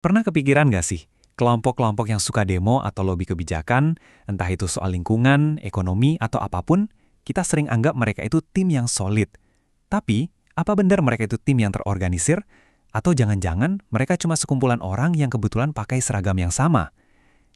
Pernah kepikiran nggak sih, kelompok-kelompok yang suka demo atau lobi kebijakan, entah itu soal lingkungan, ekonomi, atau apapun, kita sering anggap mereka itu tim yang solid. Tapi, apa benar mereka itu tim yang terorganisir? Atau jangan-jangan mereka cuma sekumpulan orang yang kebetulan pakai seragam yang sama?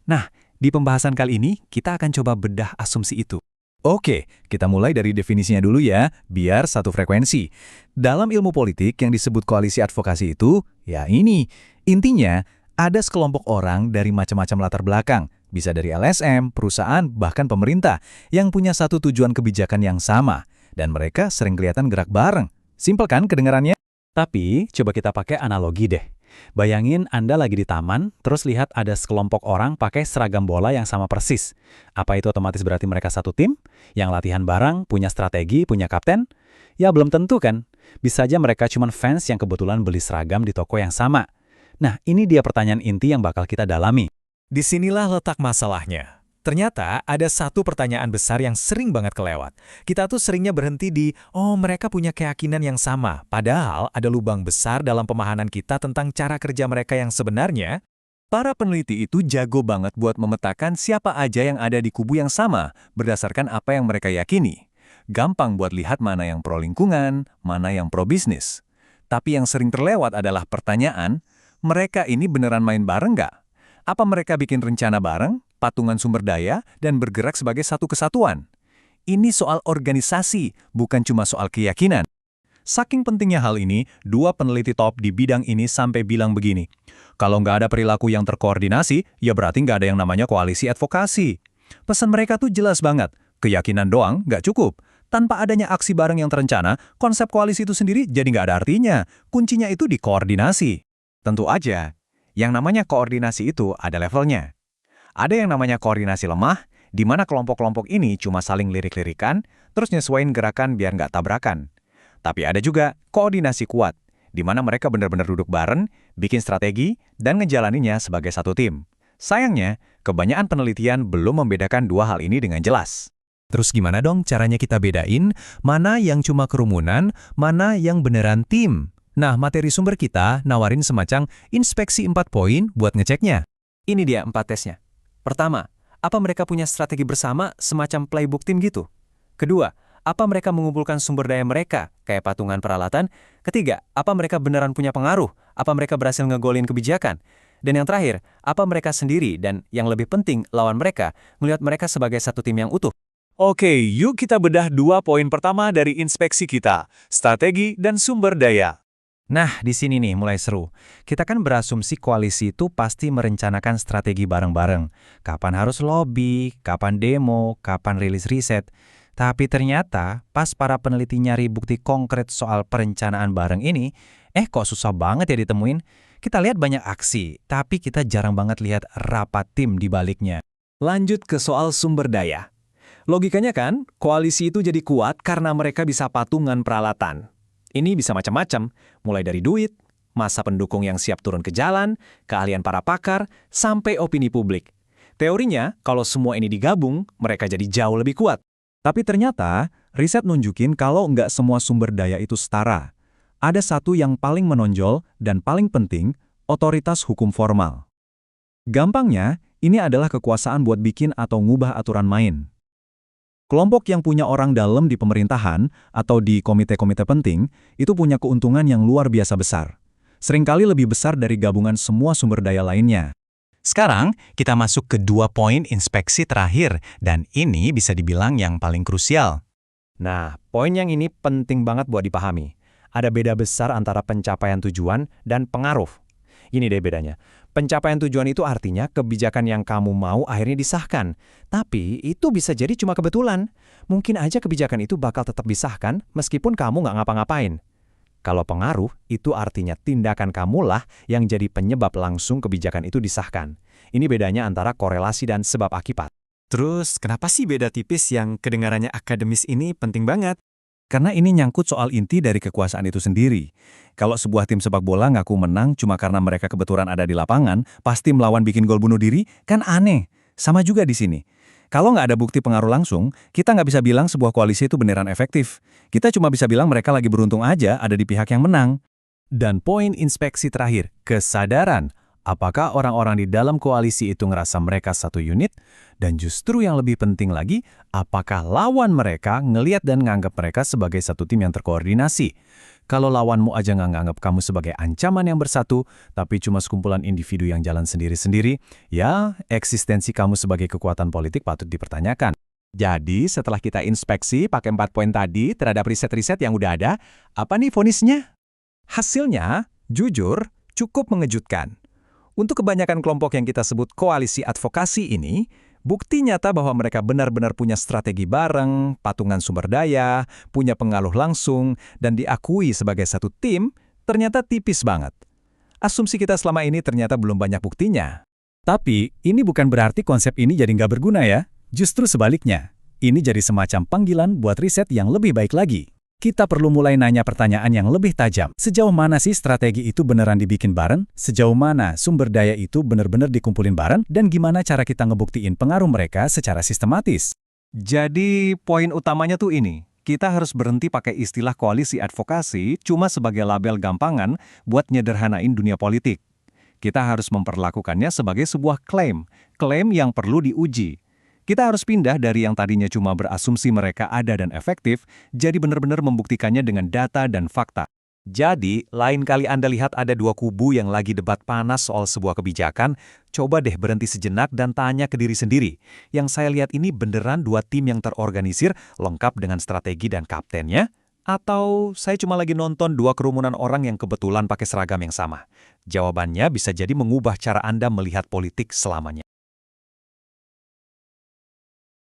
Nah, di pembahasan kali ini, kita akan coba bedah asumsi itu. Oke, kita mulai dari definisinya dulu ya, biar satu frekuensi. Dalam ilmu politik yang disebut koalisi advokasi itu, ya ini. Intinya, ada sekelompok orang dari macam-macam latar belakang, bisa dari LSM, perusahaan, bahkan pemerintah, yang punya satu tujuan kebijakan yang sama. Dan mereka sering kelihatan gerak bareng. Simpel kan kedengarannya? Tapi, coba kita pakai analogi deh. Bayangin Anda lagi di taman, terus lihat ada sekelompok orang pakai seragam bola yang sama persis. Apa itu otomatis berarti mereka satu tim? Yang latihan bareng, punya strategi, punya kapten? Ya belum tentu kan. Bisa aja mereka cuma fans yang kebetulan beli seragam di toko yang sama. Nah, ini dia pertanyaan inti yang bakal kita dalami. Disinilah letak masalahnya. Ternyata ada satu pertanyaan besar yang sering banget kelewat. Kita tuh seringnya berhenti di, oh mereka punya keyakinan yang sama. Padahal ada lubang besar dalam pemahaman kita tentang cara kerja mereka yang sebenarnya. Para peneliti itu jago banget buat memetakan siapa aja yang ada di kubu yang sama, berdasarkan apa yang mereka yakini. Gampang buat lihat mana yang pro lingkungan, mana yang pro bisnis. Tapi yang sering terlewat adalah pertanyaan, mereka ini beneran main bareng nggak? Apa mereka bikin rencana bareng, patungan sumber daya, dan bergerak sebagai satu kesatuan? Ini soal organisasi, bukan cuma soal keyakinan. Saking pentingnya hal ini, dua peneliti top di bidang ini sampai bilang begini, kalau nggak ada perilaku yang terkoordinasi, ya berarti nggak ada yang namanya koalisi advokasi. Pesan mereka tuh jelas banget, keyakinan doang nggak cukup. Tanpa adanya aksi bareng yang terencana, konsep koalisi itu sendiri jadi nggak ada artinya. Kuncinya itu di koordinasi. Tentu aja, yang namanya koordinasi itu ada levelnya. Ada yang namanya koordinasi lemah, di mana kelompok-kelompok ini cuma saling lirik-lirikan, terus nyesuaiin gerakan biar nggak tabrakan. Tapi ada juga koordinasi kuat, di mana mereka benar-benar duduk bareng, bikin strategi, dan ngejalaninya sebagai satu tim. Sayangnya, kebanyakan penelitian belum membedakan dua hal ini dengan jelas. Terus gimana dong caranya kita bedain mana yang cuma kerumunan, mana yang beneran tim? Nah, materi sumber kita nawarin semacam inspeksi 4 poin buat ngeceknya. Ini dia 4 tesnya. Pertama, apa mereka punya strategi bersama semacam playbook tim gitu? Kedua, apa mereka mengumpulkan sumber daya mereka, kayak patungan peralatan? Ketiga, apa mereka beneran punya pengaruh? Apa mereka berhasil ngegolin kebijakan? Dan yang terakhir, apa mereka sendiri dan yang lebih penting, lawan mereka, melihat mereka sebagai satu tim yang utuh? Oke, yuk kita bedah 2 poin pertama dari inspeksi kita, strategi dan sumber daya. Nah, di sini nih mulai seru. Kita kan berasumsi koalisi itu pasti merencanakan strategi bareng-bareng. Kapan harus lobby, kapan demo, kapan rilis riset. Tapi ternyata pas para peneliti nyari bukti konkret soal perencanaan bareng ini, kok susah banget ya ditemuin. Kita lihat banyak aksi, tapi kita jarang banget lihat rapat tim di baliknya. Lanjut ke soal sumber daya. Logikanya kan, koalisi itu jadi kuat karena mereka bisa patungan peralatan. Ini bisa macam-macam, mulai dari duit, massa pendukung yang siap turun ke jalan, keahlian para pakar, sampai opini publik. Teorinya, kalau semua ini digabung, mereka jadi jauh lebih kuat. Tapi ternyata, riset nunjukin kalau nggak semua sumber daya itu setara. Ada satu yang paling menonjol dan paling penting, otoritas hukum formal. Gampangnya, ini adalah kekuasaan buat bikin atau ngubah aturan main. Kelompok yang punya orang dalam di pemerintahan atau di komite-komite penting itu punya keuntungan yang luar biasa besar. Seringkali lebih besar dari gabungan semua sumber daya lainnya. Sekarang, kita masuk ke 2 poin inspeksi terakhir, dan ini bisa dibilang yang paling krusial. Nah, poin yang ini penting banget buat dipahami. Ada beda besar antara pencapaian tujuan dan pengaruh. Ini deh bedanya. Pencapaian tujuan itu artinya kebijakan yang kamu mau akhirnya disahkan. Tapi itu bisa jadi cuma kebetulan. Mungkin aja kebijakan itu bakal tetap disahkan meskipun kamu nggak ngapa-ngapain. Kalau pengaruh, itu artinya tindakan kamulah yang jadi penyebab langsung kebijakan itu disahkan. Ini bedanya antara korelasi dan sebab akibat. Terus, kenapa sih beda tipis yang kedengarannya akademis ini penting banget? Karena ini nyangkut soal inti dari kekuasaan itu sendiri. Kalau sebuah tim sepak bola ngaku menang cuma karena mereka kebetulan ada di lapangan, pasti melawan bikin gol bunuh diri, kan aneh. Sama juga di sini. Kalau nggak ada bukti pengaruh langsung, kita nggak bisa bilang sebuah koalisi itu beneran efektif. Kita cuma bisa bilang mereka lagi beruntung aja ada di pihak yang menang. Dan poin inspeksi terakhir, kesadaran. Apakah orang-orang di dalam koalisi itu ngerasa mereka satu unit? Dan justru yang lebih penting lagi, apakah lawan mereka ngelihat dan nganggap mereka sebagai satu tim yang terkoordinasi? Kalau lawanmu aja nggak nganggap kamu sebagai ancaman yang bersatu, tapi cuma sekumpulan individu yang jalan sendiri-sendiri, ya eksistensi kamu sebagai kekuatan politik patut dipertanyakan. Jadi, setelah kita inspeksi pakai 4 poin tadi terhadap riset-riset yang udah ada, apa nih vonisnya? Hasilnya, jujur, cukup mengejutkan. Untuk kebanyakan kelompok yang kita sebut koalisi advokasi ini, bukti nyata bahwa mereka benar-benar punya strategi bareng, patungan sumber daya, punya pengaruh langsung, dan diakui sebagai satu tim, ternyata tipis banget. Asumsi kita selama ini ternyata belum banyak buktinya. Tapi, ini bukan berarti konsep ini jadi nggak berguna ya. Justru sebaliknya, ini jadi semacam panggilan buat riset yang lebih baik lagi. Kita perlu mulai nanya pertanyaan yang lebih tajam. Sejauh mana sih strategi itu beneran dibikin bareng? Sejauh mana sumber daya itu bener-bener dikumpulin bareng? Dan gimana cara kita ngebuktiin pengaruh mereka secara sistematis? Jadi, poin utamanya tuh ini. Kita harus berhenti pakai istilah koalisi advokasi cuma sebagai label gampangan buat nyederhanain dunia politik. Kita harus memperlakukannya sebagai sebuah klaim yang perlu diuji. Kita harus pindah dari yang tadinya cuma berasumsi mereka ada dan efektif, jadi benar-benar membuktikannya dengan data dan fakta. Jadi, lain kali Anda lihat ada dua kubu yang lagi debat panas soal sebuah kebijakan, coba deh berhenti sejenak dan tanya ke diri sendiri. Yang saya lihat ini beneran dua tim yang terorganisir, lengkap dengan strategi dan kaptennya? Atau saya cuma lagi nonton dua kerumunan orang yang kebetulan pakai seragam yang sama? Jawabannya bisa jadi mengubah cara Anda melihat politik selamanya.